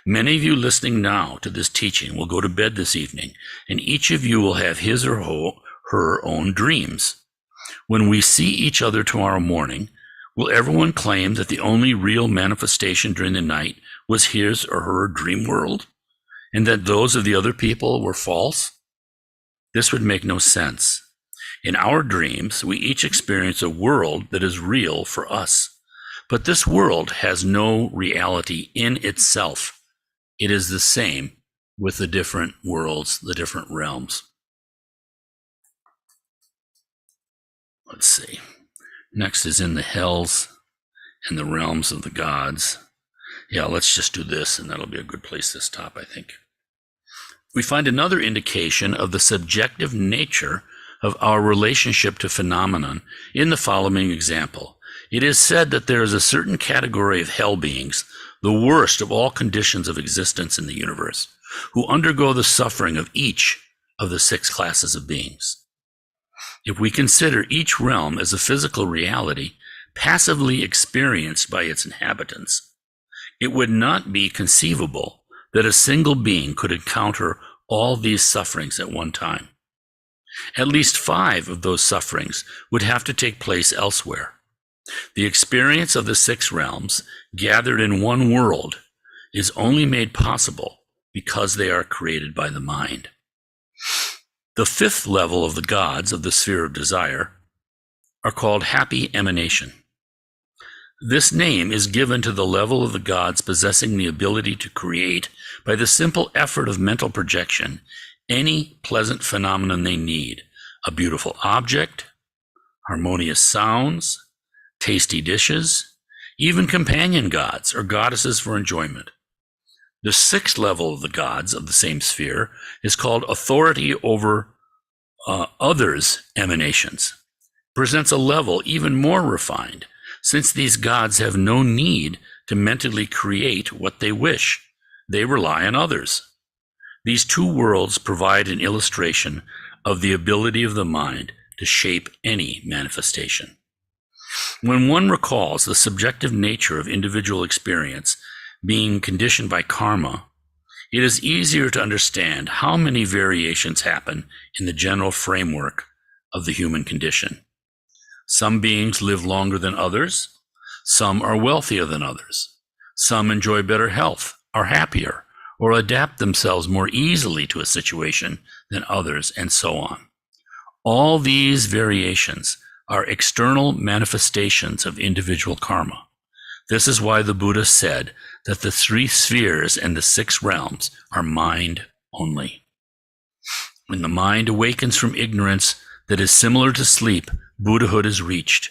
Many of you listening now to this teaching will go to bed this evening, and each of you will have his or her own dreams. When we see each other tomorrow morning, will everyone claim that the only real manifestation during the night was his or her dream world, and that those of the other people were false? This would make no sense. In our dreams, we each experience a world that is real for us, but this world has no reality in itself. It is the same with the different worlds, the different realms. Let's see. Next is in the hells and the realms of the gods. Yeah, let's just do this, and that'll be a good place to stop, I think. We find another indication of the subjective nature of our relationship to phenomenon in the following example. It is said that there is a certain category of hell beings, the worst of all conditions of existence in the universe, who undergo the suffering of each of the 6 classes of beings. If we consider each realm as a physical reality passively experienced by its inhabitants, it would not be conceivable that a single being could encounter all these sufferings at one time. At least 5 of those sufferings would have to take place elsewhere. The experience of the 6 realms gathered in one world is only made possible because they are created by the mind. The 5th level of the gods of the sphere of desire are called happy emanation. This name is given to the level of the gods possessing the ability to create, by the simple effort of mental projection, any pleasant phenomenon they need: a beautiful object, harmonious sounds, tasty dishes, even companion gods or goddesses for enjoyment. The 6th level of the gods of the same sphere is called authority over others' emanations. Presents a level even more refined, since these gods have no need to mentally create what they wish. They rely on others. These 2 worlds provide an illustration of the ability of the mind to shape any manifestation. When one recalls the subjective nature of individual experience being conditioned by karma, it is easier to understand how many variations happen in the general framework of the human condition. Some beings live longer than others. Some are wealthier than others. Some enjoy better health, are happier, or adapt themselves more easily to a situation than others, and so on. All these variations are external manifestations of individual karma. This is why the Buddha said that the 3 spheres and the 6 realms are mind only. When the mind awakens from ignorance that is similar to sleep, Buddhahood is reached.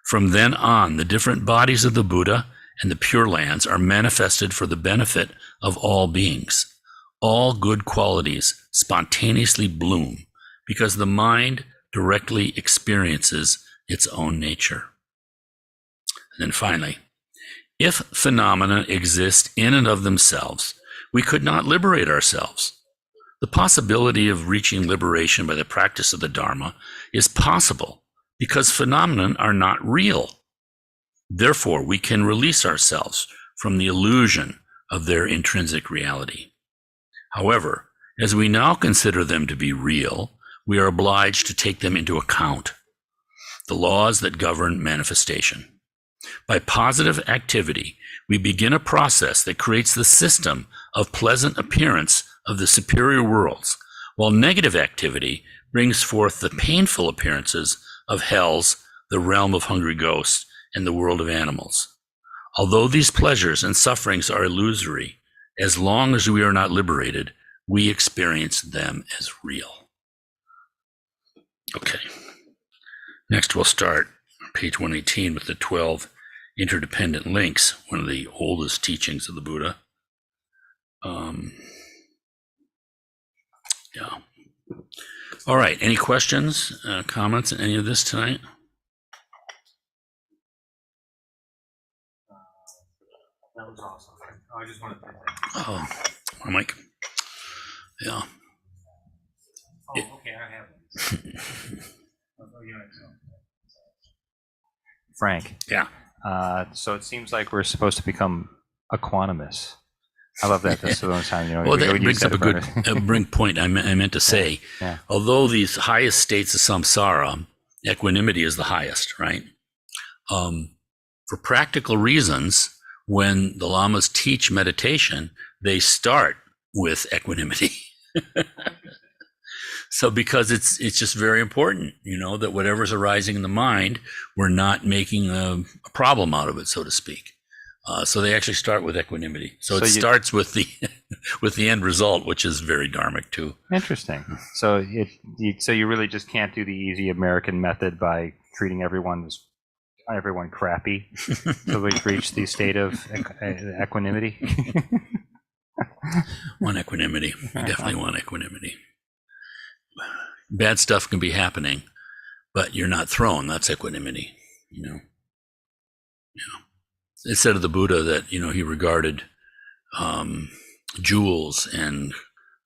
From then on, the different bodies of the Buddha and the Pure Lands are manifested for the benefit of all beings. All good qualities spontaneously bloom because the mind directly experiences its own nature. And then finally, if phenomena exist in and of themselves, we could not liberate ourselves. The possibility of reaching liberation by the practice of the Dharma is possible because phenomena are not real. Therefore, we can release ourselves from the illusion of their intrinsic reality. However, as we now consider them to be real, we are obliged to take them into account, the laws that govern manifestation. By positive activity, we begin a process that creates the system of pleasant appearance of the superior worlds, while negative activity brings forth the painful appearances of hells, the realm of hungry ghosts, and the world of animals. Although these pleasures and sufferings are illusory, as long as we are not liberated, we experience them as real. Okay. Next, we'll start page 118 with the 12 interdependent links, one of the oldest teachings of the Buddha. Yeah. All right. Any questions, comments on any of this tonight? That was awesome. I just wanted to thank Oh, Mike. Yeah. Oh, okay, I have it. Frank. Yeah. So it seems like we're supposed to become equanimous. I love that. That's the one time, Well, that brings up a good point. I meant to say, Yeah. although these highest states of samsara, equanimity is the highest, right? For practical reasons, when the lamas teach meditation, they start with equanimity. So because it's just very important, that whatever's arising in the mind, we're not making a problem out of it, so to speak. So they actually start with equanimity. So it starts with the end result, which is very dharmic too. Interesting. So you really just can't do the easy American method by treating everyone as everyone crappy, so we've reached the state of equanimity. Want equanimity. We definitely want equanimity. Bad stuff can be happening, but you're not thrown. That's equanimity, you know. It said of the Buddha that, he regarded jewels and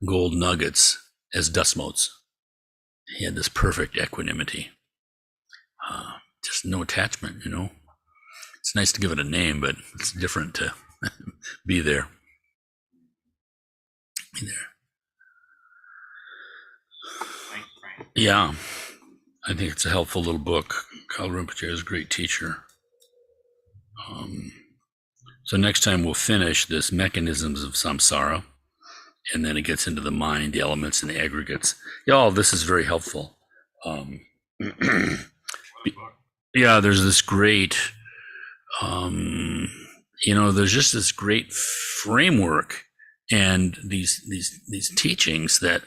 gold nuggets as dust motes. He had this perfect equanimity. Just no attachment, It's nice to give it a name, but it's different to be there. Yeah, I think it's a helpful little book. Kyle Rinpoche is a great teacher. So next time we'll finish this mechanisms of samsara, and then it gets into the mind, the elements, and the aggregates. Yeah, all this is very helpful. Yeah, there's this great, there's just this great framework and these teachings that,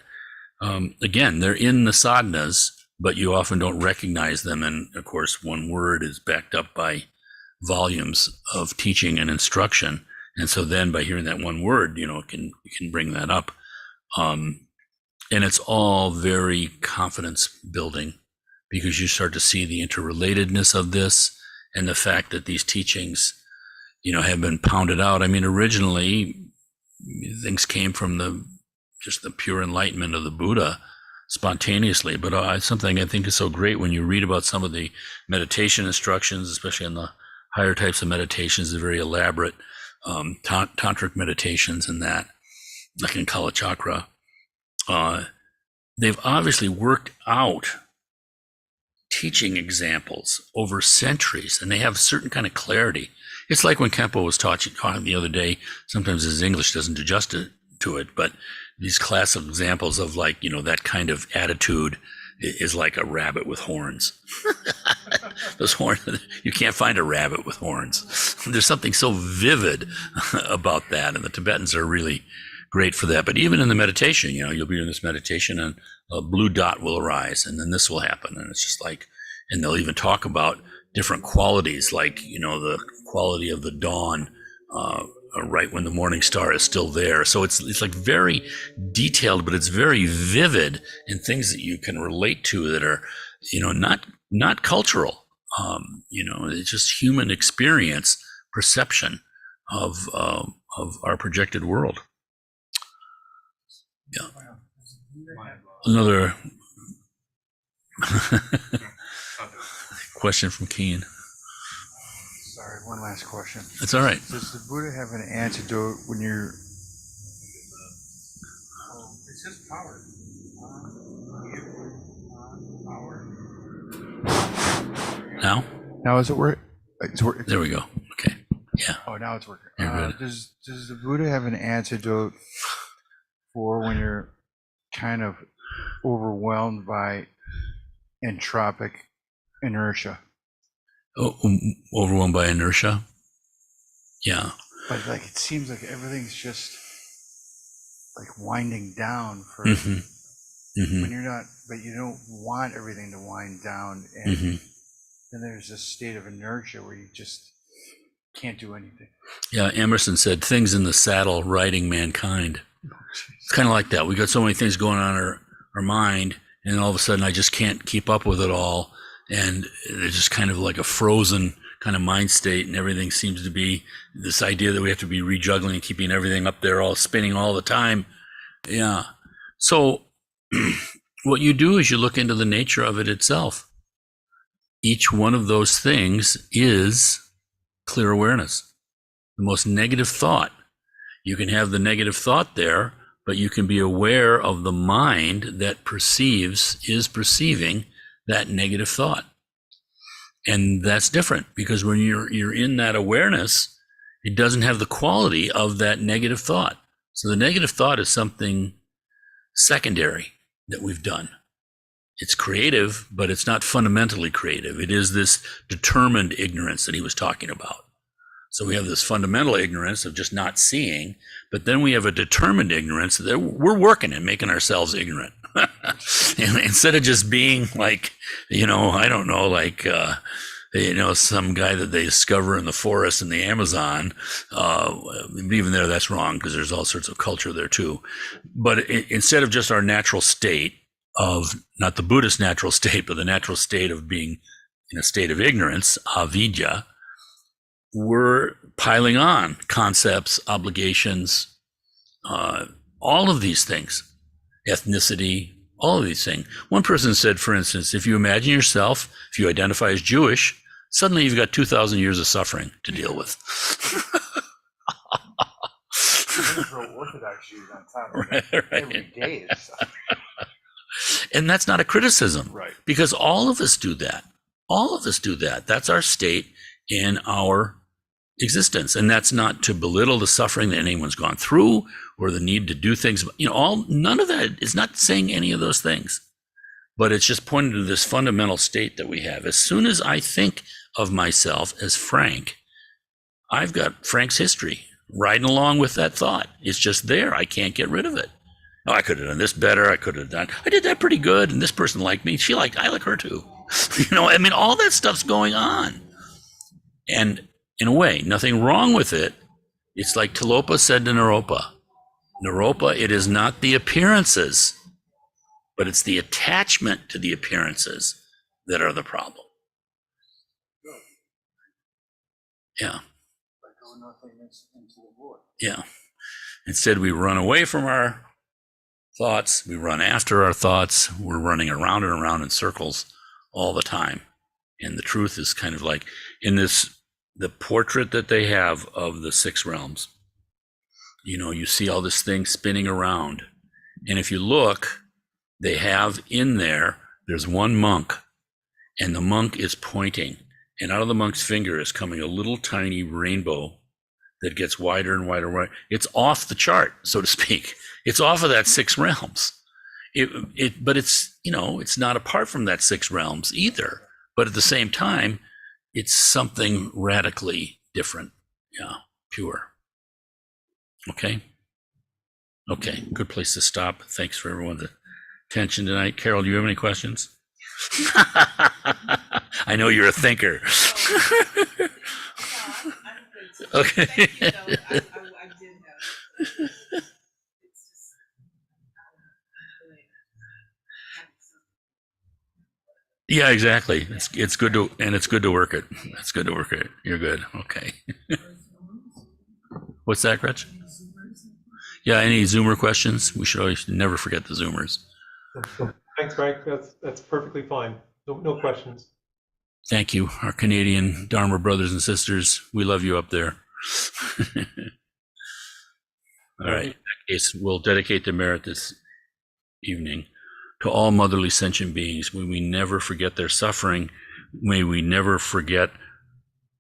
again, they're in the sadhanas, but you often don't recognize them. And of course, one word is backed up by volumes of teaching and instruction. And so then by hearing that one word, you can bring that up. And it's all very confidence building, because you start to see the interrelatedness of this and the fact that these teachings, have been pounded out. I mean, originally things came from just the pure enlightenment of the Buddha spontaneously. But something I think is so great when you read about some of the meditation instructions, especially in the higher types of meditations, the very elaborate tantric meditations and that, like in Kala Chakra, they've obviously worked out teaching examples over centuries, and they have a certain kind of clarity. It's like when Kempo was talking the other day, sometimes his English doesn't adjust to it, but these classic examples of that kind of attitude is like a rabbit with horns. Those horns, you can't find a rabbit with horns. There's something so vivid about that, and the Tibetans are really great for that. But even in the meditation, you'll be in this meditation and a blue dot will arise, and then this will happen. And it's just and they'll even talk about different qualities, like, the quality of the dawn, right when the morning star is still there. So it's like very detailed, but it's very vivid, and things that you can relate to that are, not cultural. It's just human experience, perception of our projected world. Yeah. Another question from Keen. Sorry, one last question. That's all right. Does the Buddha have an antidote when you're... It's just power. Now? Now is it work? It's working. There we go. Okay. Yeah. Oh, now it's working. You're good. Does the Buddha have an antidote for when you're kind of overwhelmed by entropic inertia? Overwhelmed by inertia? Yeah. But it seems like everything's just winding down for when you're not, but you don't want everything to wind down, and then there's this state of inertia where you just can't do anything. Yeah, Emerson said, things in the saddle riding mankind. It's kind of like that. We got so many things going on in our mind, and all of a sudden I just can't keep up with it all. And it's just kind of like a frozen kind of mind state, and everything seems to be this idea that we have to be rejuggling and keeping everything up there, all spinning all the time. Yeah. So what you do is you look into the nature of it itself. Each one of those things is clear awareness. The most negative thought. You can have the negative thought there, but you can be aware of the mind that is perceiving that negative thought. And that's different, because when you're in that awareness, it doesn't have the quality of that negative thought. So the negative thought is something secondary that we've done. It's creative, but it's not fundamentally creative. It is this determined ignorance that he was talking about. So we have this fundamental ignorance of just not seeing, but then we have a determined ignorance that we're working at making ourselves ignorant. And instead of just being some guy that they discover in the forest in the Amazon. Even there, that's wrong because there's all sorts of culture there too. But instead of just our natural state of, not the Buddhist natural state, but the natural state of being in a state of ignorance, avidya, we're piling on concepts, obligations, all of these things, ethnicity, all of these things. One person said, for instance, if you imagine yourself, if you identify as Jewish, suddenly you've got 2,000 years of suffering to deal with. Orthodox Jews on top of Right, it. right. Every day is suffering. And that's not a criticism, Right. because all of us do that. All of us do that. That's our state in our existence. And that's not to belittle the suffering that anyone's gone through or the need to do things. None of that is not saying any of those things, but it's just pointing to this fundamental state that we have. As soon as I think of myself as Frank, I've got Frank's history riding along with that thought. It's just there. I can't get rid of it. Oh, I could have done this better. I did that pretty good. And this person liked me. I like her too. All that stuff's going on. And in a way, nothing wrong with it. It's like Tilopa said to Naropa. Naropa, it is not the appearances, but it's the attachment to the appearances that are the problem. Yeah. Like going nothingness into the void. Yeah. Instead, we run away from our thoughts. We run after our thoughts. We're running around and around in circles all the time. And the truth is kind of like in the portrait that they have of the six realms. You see all this thing spinning around. And if you look, they have in there's one monk, and the monk is pointing. And out of the monk's finger is coming a little tiny rainbow that gets wider and wider and wider. It's off the chart, so to speak. It's off of that six realms. But it's not apart from that six realms either. But at the same time, it's something radically different. Yeah, pure. Okay. Good place to stop. Thanks for everyone's attention tonight. Carol, do you have any questions? I know you're a thinker. Okay. Thank you, though. I did have. It's just, really Yeah, exactly. It's good to work it. It's good to work it. You're good. Okay. What's that, Gretch? Yeah, any Zoomer questions? We should always never forget the Zoomers. Thanks, Frank. That's perfectly fine. No questions. Thank you, our Canadian Dharma brothers and sisters. We love you up there. All right. In that case, we'll dedicate the merit this evening to all motherly sentient beings. May we never forget their suffering. May we never forget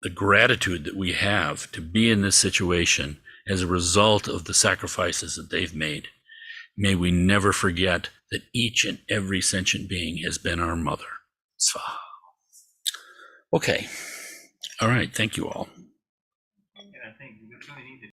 the gratitude that we have to be in this situation as a result of the sacrifices that they've made. May we never forget that each and every sentient being has been our mother. Svaha. Okay. All right. Thank you all.